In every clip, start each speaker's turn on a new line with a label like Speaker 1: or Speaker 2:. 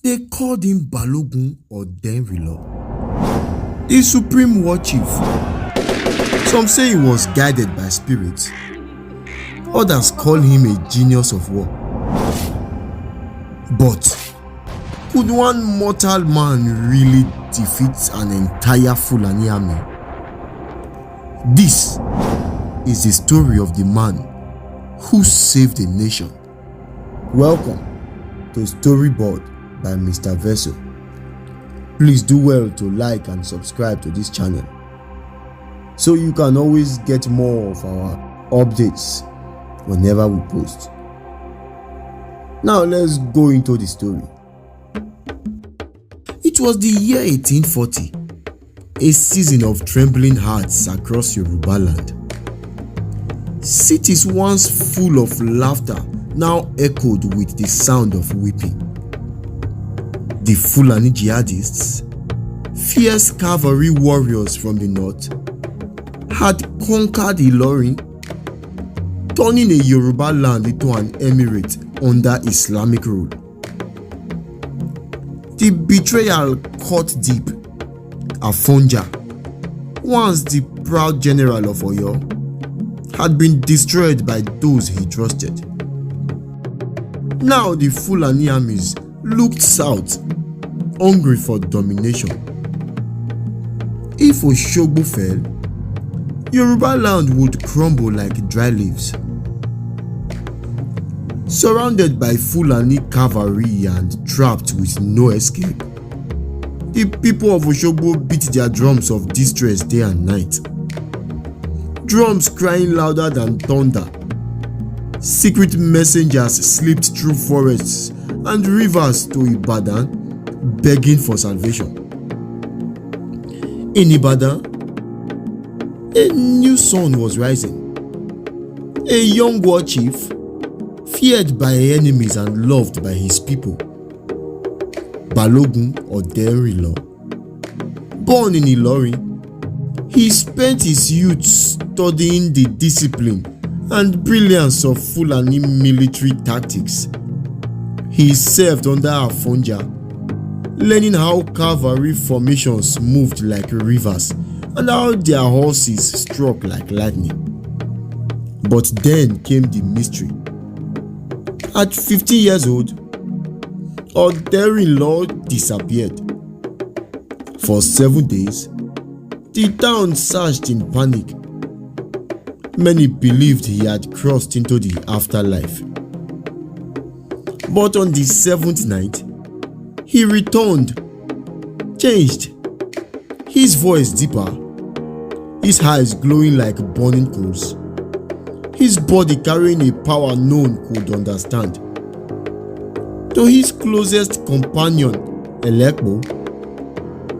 Speaker 1: They called him Balogun Oderinlo, the supreme war chief. Some say he was guided by spirits. Others call him a genius of war. But could one mortal man really defeat an entire Fulani army? This is the story of the man who saved a nation. Welcome to Storyboard by Mr. Veso. Please do well to like and subscribe to this channel so you can always get more of our updates whenever we post. Now let's go into the story. It was the year 1840, a season of trembling hearts across Yorubaland. Cities once full of laughter now echoed with the sound of weeping. The Fulani Jihadists, fierce cavalry warriors from the north, had conquered Ilorin, turning a Yorubaland into an emirate under Islamic rule. The betrayal cut deep. Afonja, once the proud general of Oyo, had been destroyed by those he trusted. Now the Fulani armies looked south, hungry for domination. If Osogbo fell, Yorubaland would crumble like dry leaves. Surrounded by Fulani cavalry and trapped with no escape, the people of Osogbo beat their drums of distress day and night. Drums crying louder than thunder. Secret messengers slipped through forests and rivers to Ibadan, begging for salvation. In Ibadan, a new sun was rising. A young war chief, feared by enemies and loved by his people. Balogun Oderinlo. Born in Ilorin, he spent his youth studying the discipline and brilliance of Fulani military tactics. He served under Afonja, learning how cavalry formations moved like rivers and how their horses struck like lightning. But then came the mystery. At 15 years old, Oderinlo disappeared. For 7 days, the town searched in panic. Many believed he had crossed into the afterlife. But on the 7th night, he returned, changed, his voice deeper, his eyes glowing like burning coals, his body carrying a power none could understand. To his closest companion, Elekbo,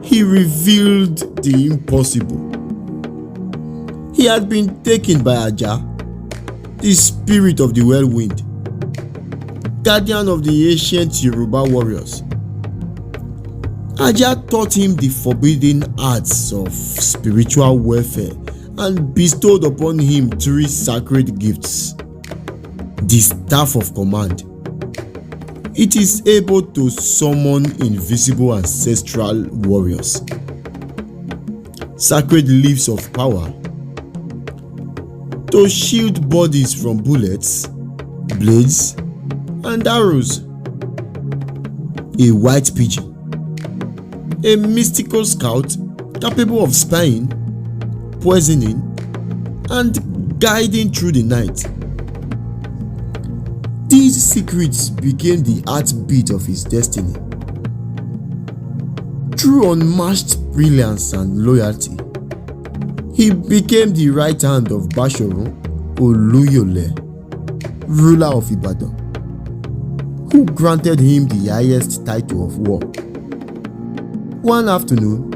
Speaker 1: he revealed the impossible. He had been taken by Aja, the spirit of the Whirlwind, guardian of the ancient Yoruba warriors. Aja taught him the forbidden arts of spiritual warfare and bestowed upon him 3 sacred gifts. The Staff of Command. It is able to summon invisible ancestral warriors. Sacred Leaves of Power. To shield bodies from bullets, blades, and arrows. A White Pigeon. A mystical scout capable of spying, poisoning, and guiding through the night. These secrets became the heartbeat of his destiny. Through unmatched brilliance and loyalty, he became the right hand of Basharu Oluyole, ruler of Ibadan, who granted him the highest title of war. One afternoon,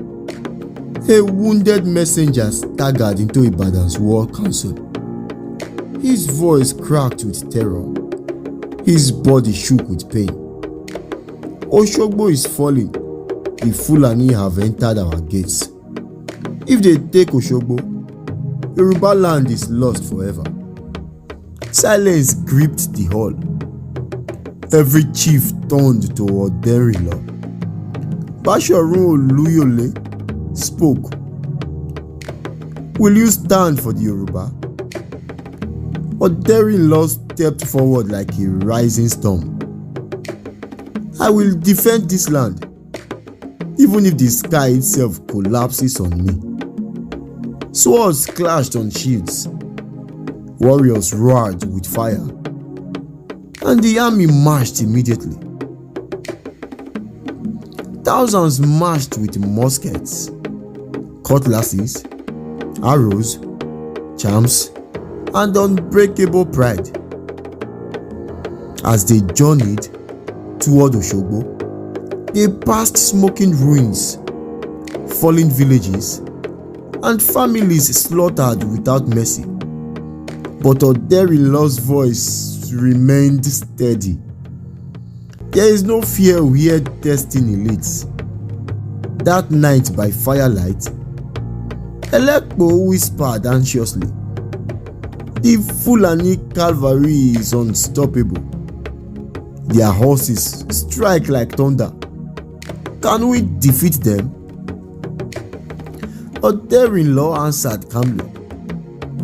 Speaker 1: a wounded messenger staggered into Ibadan's war council. His voice cracked with terror. His body shook with pain. Osogbo is falling. The Fulani have entered our gates. If they take Osogbo, Yorubaland is lost forever. Silence gripped the hall. Every chief turned to Oderinlo. Basharun Oluyole spoke. "Will you stand for the Yoruba?" Oderinlo stepped forward like a rising storm. "I will defend this land, even if the sky itself collapses on me." Swords clashed on shields. Warriors roared with fire, and the army marched immediately. Thousands marched with muskets, cutlasses, arrows, charms, and unbreakable pride. As they journeyed toward Osogbo, they passed smoking ruins, fallen villages, and families slaughtered without mercy. But Oderinlo's voice remained steady. "There is no fear where destiny leads." That night by firelight, Elekpo whispered anxiously, "The Fulani cavalry is unstoppable. Their horses strike like thunder. Can we defeat them?" Oderinlo answered calmly,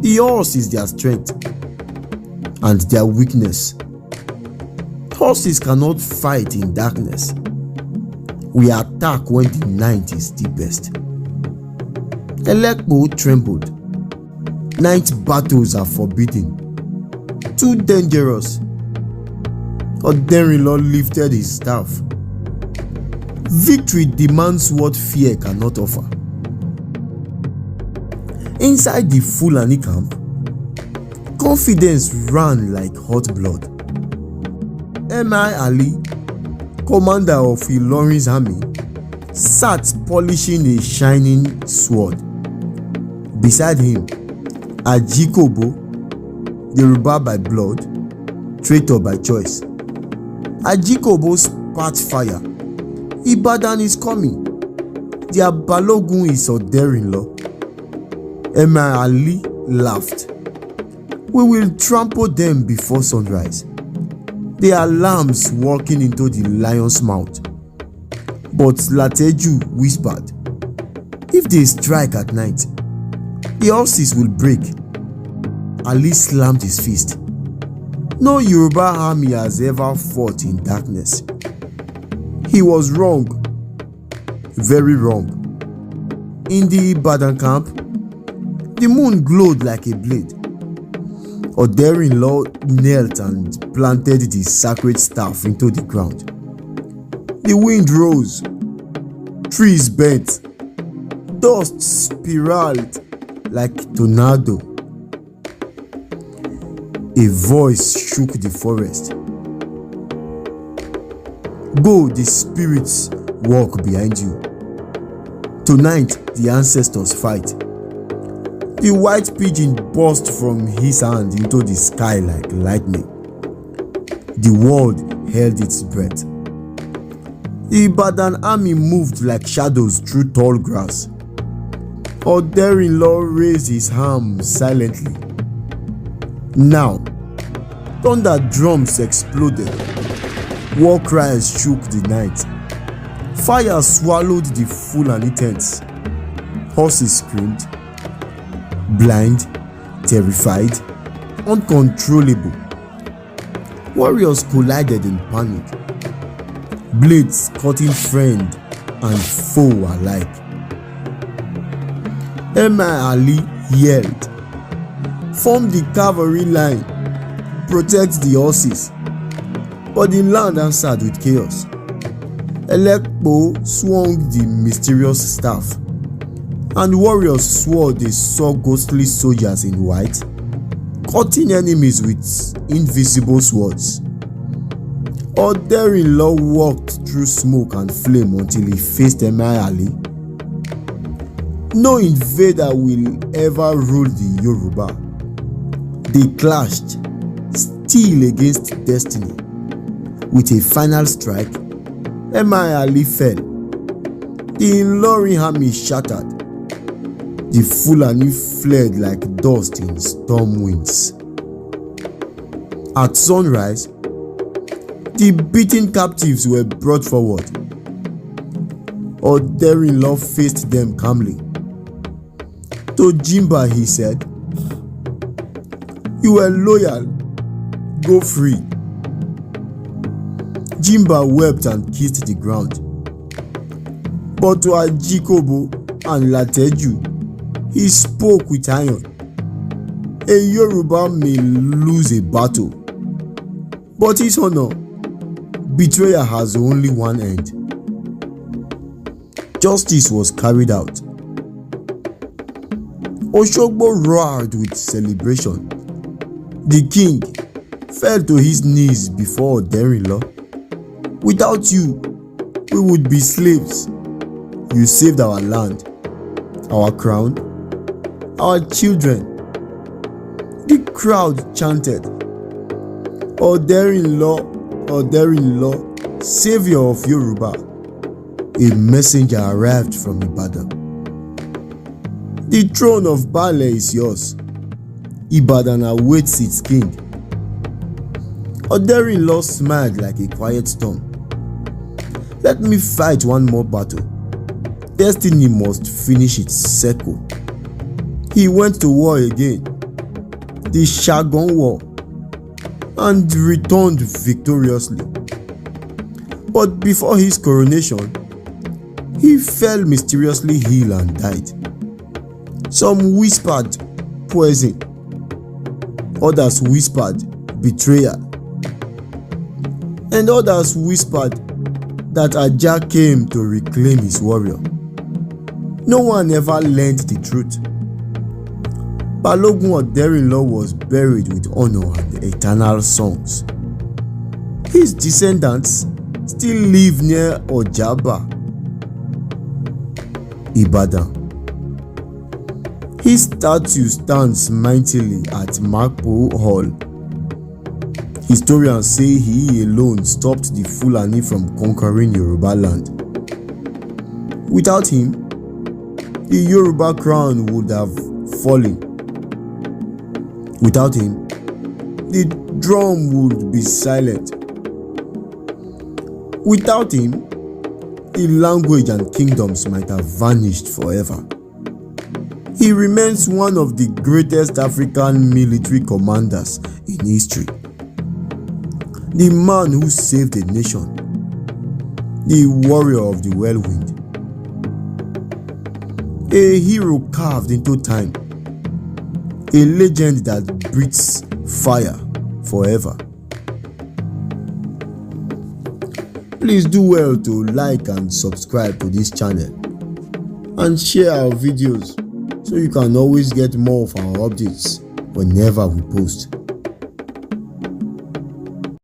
Speaker 1: "The horse is their strength and their weakness. Horses cannot fight in darkness. We attack when the night is deepest." Elekpo trembled. "Night battles are forbidden. Too dangerous." Oderinlo lifted his staff. "Victory demands what fear cannot offer." Inside the Fulani camp, confidence ran like hot blood. Emir Ali, commander of Ilorin's army, sat polishing a shining sword. Beside him, Ajikobo, Yoruba by blood, traitor by choice. Ajikobo spat fire. "Ibadan is coming. Their Balogun is Oderinlo." Emir Ali laughed. "We will trample them before sunrise. They are lambs walking into the lion's mouth." But Lateju whispered, "If they strike at night, the horses will break." Ali slammed his fist. "No Yoruba army has ever fought in darkness." He was wrong, very wrong. In the Ibadan camp, the moon glowed like a blade. Oderinlo knelt and planted the sacred staff into the ground. The wind rose, trees bent, dust spiraled like tornado. A voice shook the forest. "Go, the spirits walk behind you. Tonight the ancestors fight." The white pigeon burst from his hand into the sky like lightning. The world held its breath. The Ibadan army moved like shadows through tall grass. Oderinlo raised his arm silently. Now, thunder drums exploded. War cries shook the night. Fire swallowed the Fulani tents. Horses screamed. Blind, terrified, uncontrollable. Warriors collided in panic. Blades cutting friend and foe alike. Emir Ali yelled, "Form the cavalry line, protect the horses." But the land answered with chaos. Elekpo swung the mysterious staff, and warriors swore they saw ghostly soldiers in white, cutting enemies with invisible swords. Oderinlo walked through smoke and flame until he faced Emir Ali. No invader will ever rule the Yoruba. They clashed, steel against destiny. With a final strike, Emir Ali fell. The Ilorin army shattered. The Fulani fled like dust in storm winds. At sunrise, The beaten captives were brought forward. Oderinlo faced them calmly. To Jimba he said, "You were loyal, go free." Jimba wept and kissed the ground. But to Ajikobo and Lateju, he spoke with iron. A Yoruba may lose a battle, but his honor, betrayal has only one end. Justice was carried out. Osogbo roared with celebration. The king fell to his knees before Oderinlo. "Without you, we would be slaves. You saved our land, our crown, our children." The crowd chanted, "Oderinlo, Oderinlo, savior of Yoruba." A messenger arrived from Ibadan. "The throne of Bale is yours. Ibadan awaits its king." Oderinlo smiled like a quiet storm. "Let me fight one more battle. Destiny must finish its circle." He went to war again, the Shagun War, and returned victoriously. But before his coronation, he fell mysteriously ill and died. Some whispered poison, others whispered betrayal, and others whispered that Ajah came to reclaim his warrior. No one ever learned the truth. Balogun Oderinlo was buried with honor and eternal songs. His descendants still live near Ojaba, Ibadan. His statue stands mightily at Makpo Hall. Historians say he alone stopped the Fulani from conquering Yorubaland. Without him, the Yoruba crown would have fallen. Without him, the drum would be silent. Without him, the language and kingdoms might have vanished forever. He remains one of the greatest African military commanders in history. The man who saved a nation, the warrior of the Whirlwind, a hero carved into time, a legend that breathes fire forever. Please do well to like and subscribe to this channel and share our videos so you can always get more of our updates whenever we post.